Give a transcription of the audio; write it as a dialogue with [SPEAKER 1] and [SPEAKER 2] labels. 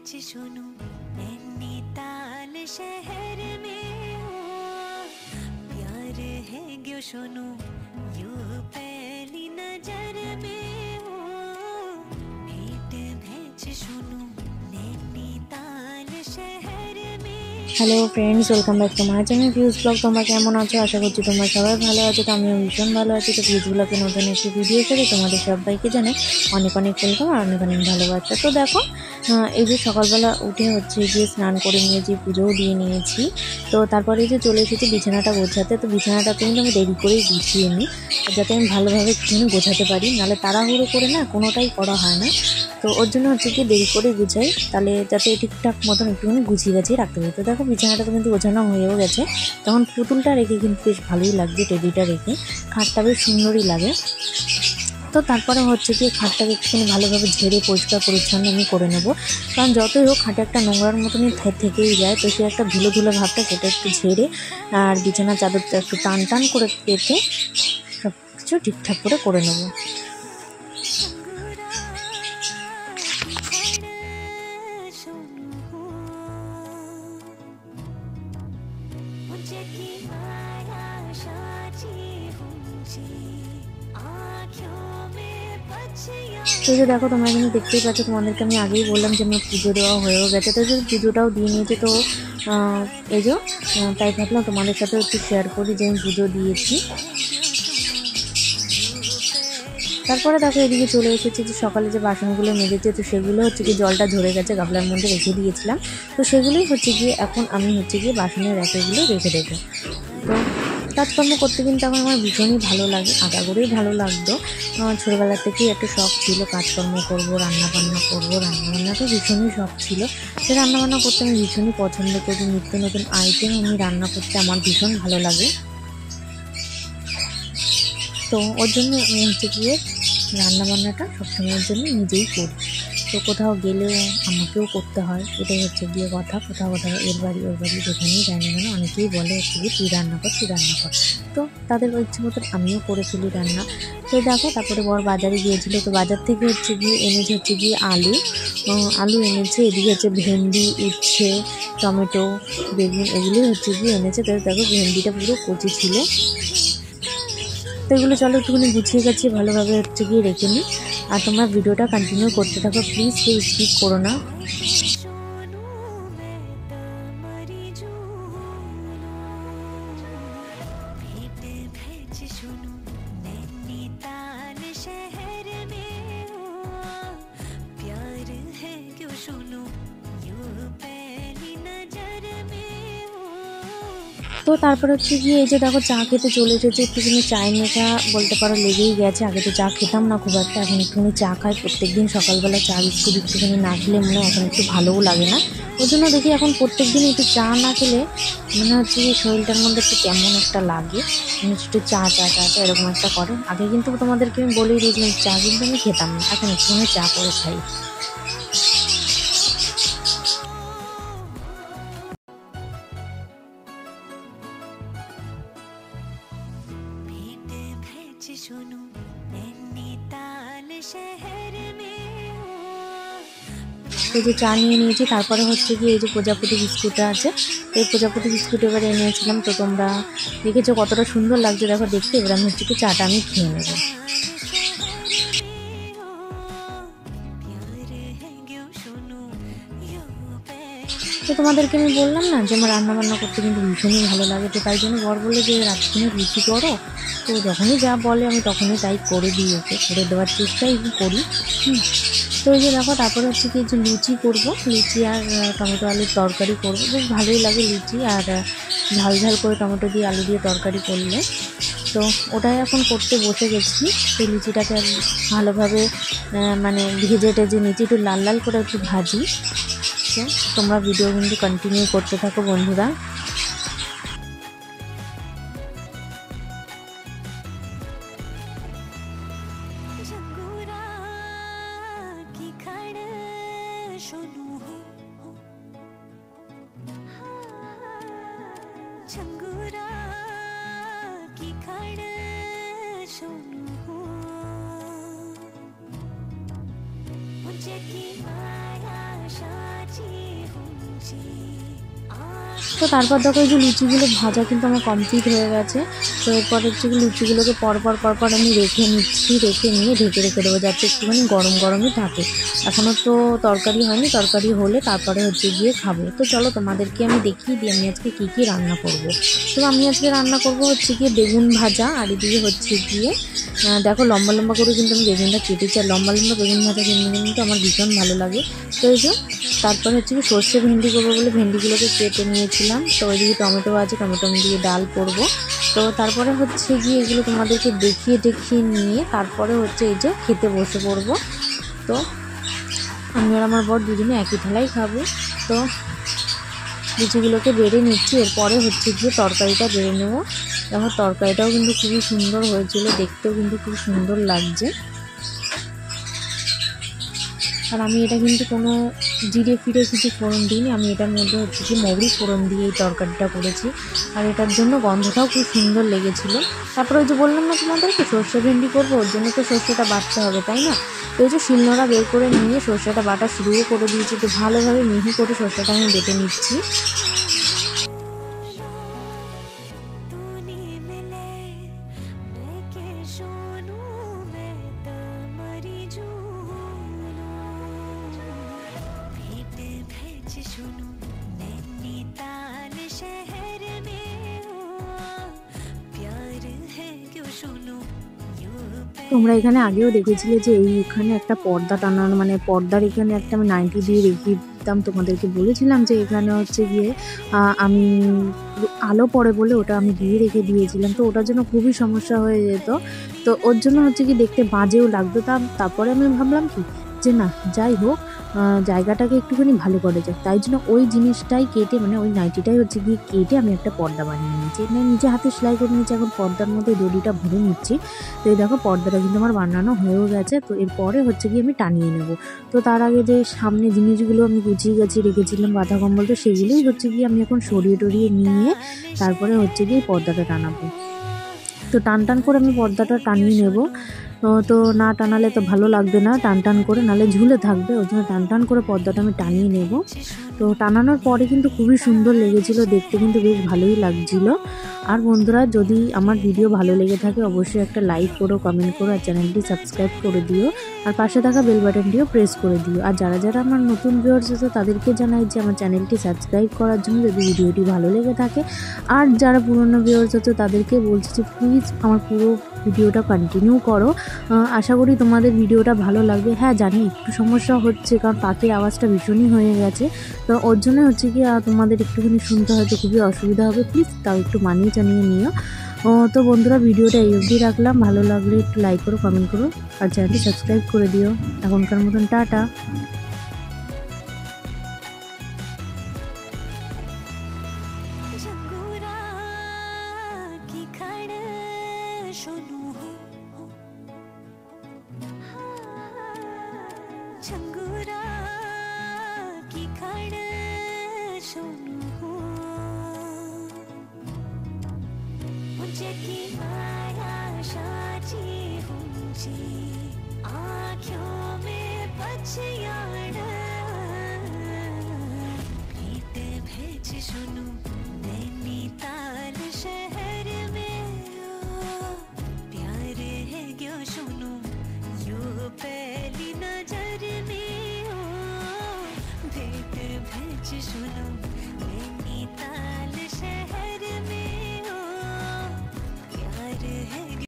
[SPEAKER 1] सुनो नैनीताल शहर में हो प्यार है क्यों सुनो यू पहली नजर में हो भेंट भेज सुनो नैनीताल शहर में।
[SPEAKER 2] Hello friends, welcome back to my channel views blog. তোমরা কেমন আছো? আশা করছি তোমরা সবাই ভালো আছো। তো আমিও ভীষণ ভালো আছি। তো ভিউজ ব্লগে নতুন একটি ভিডিও করে তোমাদের সবাইকে জানাই অনেক অনেক ওয়েলকাম আর অনেক অনেক ভালোবাসা। তো দেখো, এই যে সকালবেলা উঠে হচ্ছে গিয়ে স্নান করে নিয়েছি, পুজোও দিয়ে নিয়েছি। তো তারপরে যে চলে এসেছি বিছানাটা গোছাতে। তো বিছানাটা কিন্তু আমি দেরি করেই গুছিয়ে নিই, যাতে আমি ভালোভাবে একটুখানি গোছাতে পারি, নাহলে তাড়াহুড়ো করে না কোনোটাই করা হয় না। তো ওর জন্য হচ্ছে কি দেরি করে গুছাই, তাহলে যাতে ঠিকঠাক মতন একটুখানি গুছিয়ে গাছিয়ে রাখতে পারি। তো দেখো বিছানাটা তো কিন্তু গোছানো হয়েও গেছে। তখন পুতুলটা রেখে কিন্তু বেশ ভালোই লাগছে, টেডিটা রেখে খাটটা বেশ সুন্দরই লাগে। তো তারপরে হচ্ছে কি খাটটাকে একটুখানি ভালোভাবে ঝেড়ে পরিষ্কার পরিচ্ছন্ন আমি করে নেব, কারণ যতই হোক খাটে একটা নোংরার মতনই থেকেই যায়। তো সে একটা ধুলো ধুলো ভাবটা সেটা একটু ঝেড়ে আর বিছানার চাদরটা একটু টান টান করে পেতে সব কিছু ঠিকঠাক করে নেব। তো যে দেখো তোমরা কিন্তু দেখতেই পাচ্ছ, তোমাদেরকে আমি আগেই বললাম যে আমার পুজো দেওয়া হয়েও গেছে। তো যে পুজোটাও দিয়ে নিয়েছে। তো এই যে তাই ভাবলাম তোমাদের সাথেও একটু শেয়ার করি যে আমি পুজো দিয়েছি। তারপরে দেখো এদিকে চলে এসেছি যে সকালে যে বাসনগুলো মেজেছে, তো সেগুলো হচ্ছে কি জলটা ঝরে গেছে, গামলার মধ্যে রেখে দিয়েছিলাম। তো সেগুলোই হচ্ছে গিয়ে এখন আমি হচ্ছে গিয়ে বাসনের র্যাকেগুলো রেখে দেবো। তো কাজকর্ম করতে কিন্তু এখন আমার ভীষণই ভালো লাগে, আশা করেই ভালো লাগতো। ছোটোবেলা থেকেই একটা শখ ছিল কাজকর্ম করবো, রান্নাবান্না করবো। রান্নাবান্নাটা ভীষণই শখ ছিল। সে রান্নাবান্না করতে আমি ভীষণই পছন্দ করি। নিত্য নতুন আইটেম আমি রান্না করতে আমার ভীষণ ভালো লাগে। তো ওর জন্য আমি হচ্ছে গিয়ে রান্নাবান্নাটা সবসময়ের জন্য নিজেই করি। তো কোথাও গেলেও আমাকেও করতে হয়, এটাই হচ্ছে গিয়ে কথা। কোথাও এর বাড়ি ওর বাড়ি যেখানেই যাই না কেন অনেকেই বলে হচ্ছে গিয়ে তুই রান্না কর। তো তাদের ইচ্ছে মতন আমিও করে ফেলি রান্না। তো দেখো তারপরে বর বাজারে গিয়েছিল। তো বাজার থেকে হচ্ছে গিয়ে এনেছে হচ্ছে গিয়ে আলু এনেছে। এদিকে হচ্ছে ভেন্ডি, উচ্ছে, টমেটো, বেগুন এগুলোই হচ্ছে গিয়ে এনেছে। তো দেখো ভেন্ডিটা পুরো কচি ছিল। তো এগুলো চলো একটুখানি গুছিয়ে গাছিয়ে ভালোভাবে হচ্ছে গিয়ে রেখে নিই। আর তোমরা ভিডিওটা কন্টিনিউ করতে থাকো, প্লিজ কেউ স্কিপ করো না। তো তারপর হচ্ছে গিয়ে এই যে দেখো চা খেতে চলে এসেছে। একটুখানি চায়ের নেশা বলতে পারো লেগেই গেছে। আগে তো চা খেতাম না খুব একটা, এখন একটুখানি চা খাই প্রত্যেক দিন সকালবেলা। চা বিস্কুট একটুখানি না খেলে মনে হয় এখন একটু ভালোও লাগে না। ওই জন্য দেখি এখন প্রত্যেক দিন একটু চা না খেলে মনে হচ্ছে যে শরীরটার মধ্যে একটু কেমন একটা লাগে, একটু চা এরকম একটা করে। আগে কিন্তু তোমাদেরকে আমি বলেই দিয়েছিলাম চা কিন্তু আমি খেতাম না, এখন একটুখানি চা করে খাই। এই যে চা নিয়ে নিয়েছি। তারপরে হচ্ছে কি এই যে প্রজাপতি বিস্কুটটা আছে, এই প্রজাপতি বিস্কুট এবারে এনেছিলাম। তো তোমরা দেখেছো কতটা সুন্দর লাগছে দেখো দেখতে। এবার আমি হচ্ছে কি চাটা আমি খেয়ে নেবো। তো তোমাদেরকে আমি বললাম না যে আমার রান্নাবান্না করতে কিন্তু ভীষণই ভালো লাগে। তো তাই জন্য বর বলে যে রাতখানে রুচি করো। তো যখনই যা বলে আমি তখনই তাই করে দিই, ওকে করে দেওয়ার চেষ্টাই করি। তো এই যে দেখো তারপরে হচ্ছে কি যে লুচি করবো, লুচি আর টমেটো আলুর তরকারি করবো। বেশ ভালোই লাগে লুচি আর ঝাল ঝাল করে টমেটো দিয়ে আলু দিয়ে তরকারি করলে। তো ওটাই এখন করতে বসে গেছি। সেই লুচিটাকে ভালোভাবে মানে ভেজে টেজে নিচে একটু লাল লাল করে একটু ভাজি। তো তোমরা ভিডিও কিন্তু কন্টিনিউ করতে থাকো বন্ধুরা।
[SPEAKER 1] मुझे की माया साची
[SPEAKER 2] তো তারপর দেখো এই যে লুচিগুলো ভাজা কিন্তু আমার কমপ্লিট হয়ে গেছে। তো এরপর হচ্ছে কি লুচিগুলোকে পরপর আমি রেখে নিচ্ছি, রেখে নিয়ে ঢেকে রেখে দেবো যাতে একটুখানি গরম গরমই থাকে। এখনও তো তরকারি হয়নি, তরকারি হলে তারপরে হচ্ছে গিয়ে খাবো। তো চলো তোমাদেরকে আমি দেখিয়ে দিই আমি আজকে কী কী রান্না করব। তো আমি আজকে রান্না করব হচ্ছে গিয়ে বেগুন ভাজা, আর এদিকে হচ্ছে গিয়ে দেখো লম্বা লম্বা করে কিন্তু আমি বেগুনটা কেটেছি, আর লম্বা লম্বা বেগুন ভাজা কিন্তু আমার ভীষণ ভালো লাগে। তো এই যে তারপর হচ্ছে কি সর্ষে ভেন্ডি করবো বলে ভেন্ডিগুলোকে কেটে নিয়েছিলাম। তো ওইদিকে টমেটো আছে, টমেটো দিয়ে ডাল করবো। তো তারপরে হচ্ছে গিয়ে এগুলো তোমাদেরকে দেখিয়ে নিয়ে তারপরে হচ্ছে এই যে খেতে বসে পড়বো। তো আমি আর আমার বর দুজনে একই থালায় খাবো। তো লুচিগুলোকে বেড়ে নিচ্ছি, এরপরে হচ্ছে গিয়ে তরকারিটা বেড়ে নেবো। দেখো তরকারিটাও কিন্তু খুবই সুন্দর হয়েছিল, দেখতেও কিন্তু খুব সুন্দর লাগছে। আর আমি এটা কিন্তু কোনো জিরে ফিরে কিছু ফোড়ন দিইনি, আমি এটার মধ্যে হচ্ছে কি মৌরি ফোড়ন দিয়ে এই তরকারিটা করেছি, আর এটার জন্য গন্ধটাও খুব সুন্দর লেগেছিল। তারপরে ওই যে বললাম না তোমাদেরকে সর্ষে ভেন্ডি করবো, ওর জন্য তো সর্ষেটা বাটতে হবে তাই না। তো এই যে শিলনোড়া বের করে নিয়ে সর্ষেটা বাটা শুরুও করে দিয়েছি। তো ভালোভাবে মিহি করে সর্ষেটা আমি বেটে নিচ্ছি। তোমরা এখানে আগেও দেখেছিলে যে এইখানে একটা পর্দা টানানো, মানে পর্দার এখানে একটা আমি 90 দিয়ে রেখে দিতাম, তোমাদেরকে বলেছিলাম যে এখানে হচ্ছে গিয়ে আমি আলো পড়ে বলে ওটা আমি দিয়ে রেখে দিয়েছিলাম। তো ওটার জন্য খুবই সমস্যা হয়ে যেত, তো ওর জন্য হচ্ছে কি দেখতে বাজেও লাগতো। তারপরে আমি ভাবলাম কি যে না যাই হোক জায়গাটাকে একটুখানি ভালো করে যায়, তাই জন্য ওই জিনিসটাই কেটে, মানে ওই নাইটিটাই হচ্ছে গিয়ে কেটে আমি একটা পর্দা বানিয়ে নিয়েছি। মানে নিজে হাতে সেলাই করে নিয়েছি, এখন পর্দার মধ্যে দড়িটা ভরে নিচ্ছি। তো এই দেখো পর্দাটা কিন্তু আমার বানানো হয়েও গেছে। তো এরপরে হচ্ছে গিয়ে আমি টানিয়ে নেব। তো তার আগে যে সামনে জিনিসগুলো আমি গুছিয়ে রেখেছিলাম বাঁধা কম্বল, তো সেগুলোই হচ্ছে গিয়ে আমি এখন সরিয়ে নিয়ে তারপরে হচ্ছে গিয়ে পর্দাটা টানাবো। তো টান করে আমি পর্দাটা টানিয়ে নেব। তো না টানালে তো ভালো লাগবে না, টান করে নালে ঝুলে থাকবে, ওই জন্য টান করে পর্দাটা আমি টানিয়ে নেব। তো টানানোর পরে কিন্তু খুবই সুন্দর লেগেছিল, দেখতে কিন্তু বেশ ভালোই লাগছিল। আর বন্ধুরা যদি আমার ভিডিও ভালো লেগে থাকে অবশ্যই একটা লাইক করো, কমেন্ট করো, আর চ্যানেলটি সাবস্ক্রাইব করে দিও, আর পাশে থাকা বেল বাটনটিও প্রেস করে দিও। আর যারা আমার নতুন ভিউয়ার্স আছে তাদেরকে জানাই যে আমার চ্যানেলটি সাবস্ক্রাইব করার জন্য, যদি ভিডিওটি ভালো লেগে থাকে। আর যারা পুরনো ভিউয়ার্স আছে তাদেরকে বলছি যে প্লিজ আমার পুরো ভিডিওটা কন্টিনিউ করো, আশা করি তোমাদের ভিডিওটা ভালো লাগবে। হ্যাঁ জানি একটু সমস্যা হচ্ছে, কারণ পাখির আওয়াজটা ভীষণই হয়ে গেছে, তো ওর জন্য হচ্ছে কি তোমাদের একটুখানি শুনতে হয়তো খুবই অসুবিধা হবে, প্লিজ তাও একটু মানিয়ে জানিয়ে নিও। তো বন্ধুরা ভিডিওটা এই অবধি রাখলাম, ভালো লাগলে একটু লাইক করো, কমেন্ট করো, আর চ্যানেলটি সাবস্ক্রাইব করে দিও। এখনকার মতন টাটা।
[SPEAKER 1] झंगुरा की खड सोनू मुझे की माया शाची हुंची आँखों में पछयाण भेंट भेज सुनू नैनीताल शहर में प्यार है क्यों सुनू यू पहली नजर में भेंट भेज सुनो नैनीताल शहर